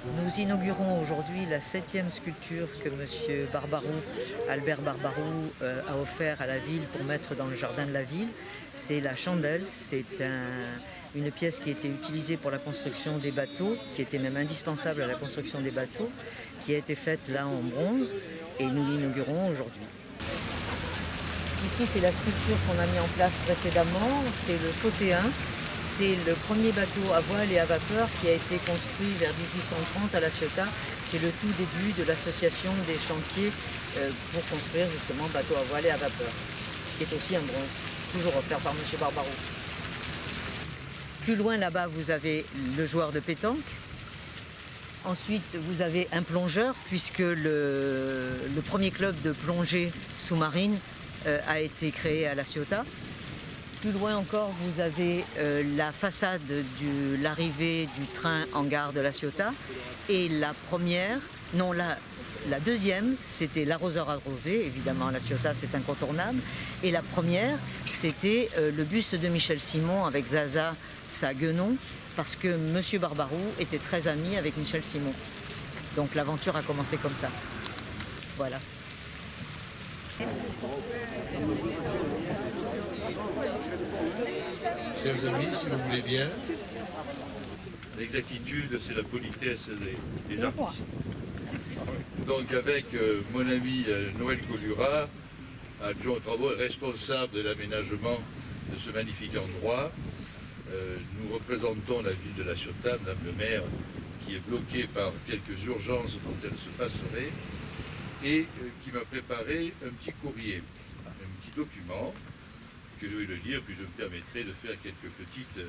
Nous inaugurons aujourd'hui la 7e sculpture que M. Albert Barbarou, a offert à la ville pour mettre dans le jardin de la ville. C'est la chandelle, c'est une pièce qui a été utilisée pour la construction des bateaux, qui était même indispensable à la construction des bateaux, qui a été faite là en bronze et nous l'inaugurons aujourd'hui. Ici, c'est la sculpture qu'on a mis en place précédemment, c'est le Phocéen. C'est le premier bateau à voile et à vapeur qui a été construit vers 1830 à La Ciotat. C'est le tout début de l'association des chantiers pour construire justement bateaux à voile et à vapeur, qui est aussi un bronze, toujours offert par M. Barbarou. Plus loin là-bas, vous avez le joueur de pétanque. Ensuite, vous avez un plongeur, puisque le premier club de plongée sous-marine a été créé à La Ciotat. Plus loin encore, vous avez la façade de l'arrivée du train en gare de La Ciotat. Et la deuxième, c'était l'arroseur arrosé. Évidemment, La Ciotat, c'est incontournable. Et la première, c'était le buste de Michel Simon avec Zaza, sa guenon, parce que M. Barbarou était très ami avec Michel Simon. Donc l'aventure a commencé comme ça. Voilà. Chers amis, si vous voulez bien. L'exactitude, c'est la politesse des artistes. Donc avec mon ami Noël Collura, adjoint aux travaux et responsable de l'aménagement de ce magnifique endroit, nous représentons la ville de La Ciotat, Madame le maire, qui est bloquée par quelques urgences dont elle se passerait, et qui m'a préparé un petit courrier, un petit document, que je vais le lire, puis je me permettrai de faire quelques petites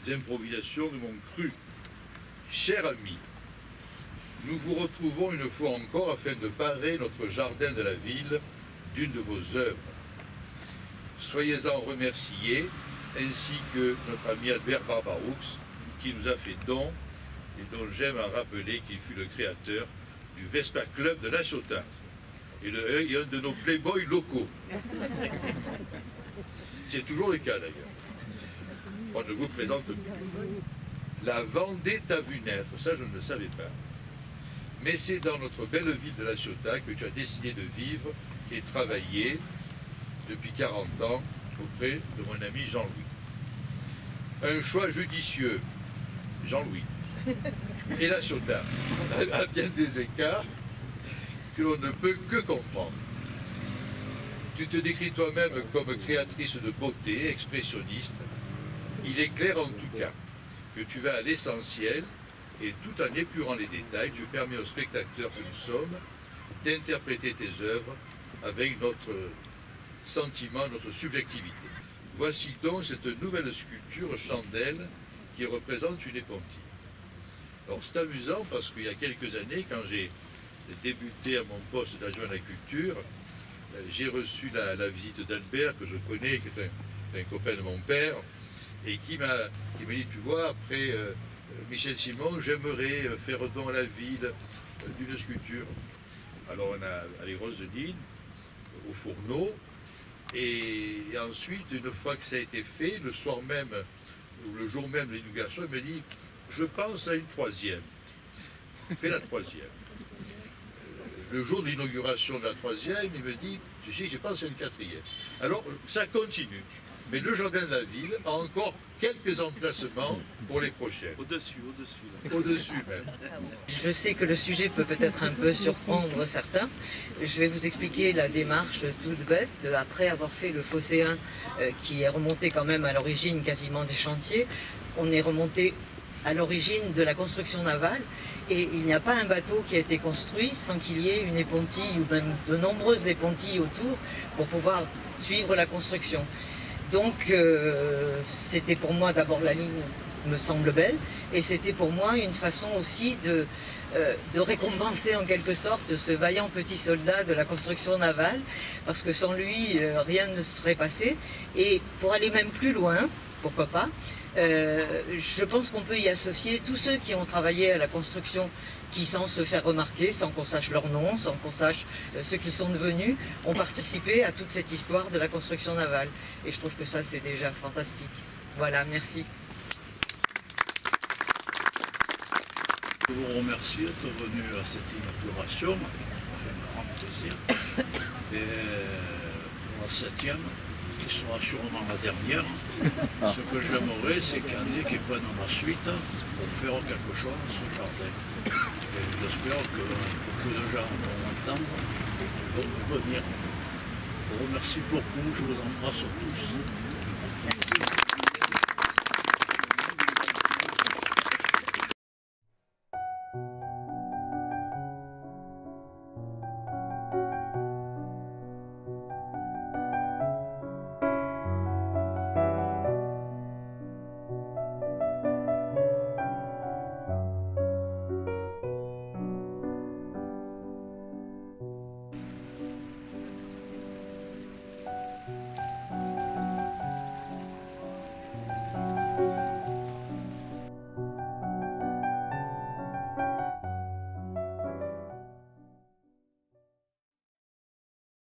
improvisations de mon cru. Cher ami, nous vous retrouvons une fois encore afin de parer notre jardin de la ville d'une de vos œuvres. Soyez-en remerciés, ainsi que notre ami Albert Barbaroux, qui nous a fait don, et dont j'aime à rappeler qu'il fut le créateur du Vespa Club de La Ciotat, et un de nos playboys locaux. C'est toujours le cas d'ailleurs. On ne vous présente plus. La Vendée t'a vu naître, ça je ne le savais pas. Mais c'est dans notre belle ville de La Ciotat que tu as décidé de vivre et travailler depuis 40 ans auprès de mon ami Jean-Louis. Un choix judicieux, Jean-Louis. Et La Ciotat, à bien des écarts que l'on ne peut que comprendre. Tu te décris toi-même comme créatrice de beauté, expressionniste. Il est clair en tout cas que tu vas à l'essentiel et tout en épurant les détails, tu permets aux spectateurs que nous sommes d'interpréter tes œuvres avec notre sentiment, notre subjectivité. Voici donc cette nouvelle sculpture chandelle qui représente une épontille. Alors c'est amusant parce qu'il y a quelques années, quand j'ai débuté à mon poste d'adjoint à la culture, j'ai reçu la visite d'Albert, que je connais, qui est un copain de mon père, et qui m'a dit, tu vois, après Michel Simon, j'aimerais faire don à la ville d'une sculpture. Alors on a allé Rose de Dine, au fourneau, et ensuite, une fois que ça a été fait, le soir même, ou le jour même de l'inauguration, il me dit, je pense à une troisième. Fais la troisième. Le jour de l'inauguration de la troisième, il me dit, tu sais, je pense à une quatrième. Alors, ça continue. Mais le jardin de la ville a encore quelques emplacements pour les prochaines. Au-dessus. Au-dessus même. Je sais que le sujet peut peut-être un peu surprendre certains. Je vais vous expliquer la démarche toute bête. Après avoir fait le Phocéen, qui est remonté quand même à l'origine quasiment des chantiers, on est remonté à l'origine de la construction navale, et il n'y a pas un bateau qui a été construit sans qu'il y ait une épontille ou même de nombreuses épontilles autour pour pouvoir suivre la construction. Donc c'était pour moi d'abord, la ligne me semble belle, et c'était pour moi une façon aussi de récompenser en quelque sorte ce vaillant petit soldat de la construction navale, parce que sans lui rien ne serait passé. Et pour aller même plus loin, pourquoi pas, je pense qu'on peut y associer tous ceux qui ont travaillé à la construction, qui sans se faire remarquer, sans qu'on sache leur nom, sans qu'on sache ce qu'ils sont devenus, ont participé à toute cette histoire de la construction navale. Et je trouve que ça, c'est déjà fantastique. Voilà, merci. Je vous remercie d'être venu à cette inauguration, ça fait un grand plaisir. Et pour la 7e, qui sera sûrement la dernière, ce que j'aimerais, c'est qu'il y en ait qui prennent la suite pour faire quelque chose dans ce jardin. Et j'espère que beaucoup de gens vont entendre, vont venir. Je vous remercie beaucoup, je vous embrasse tous.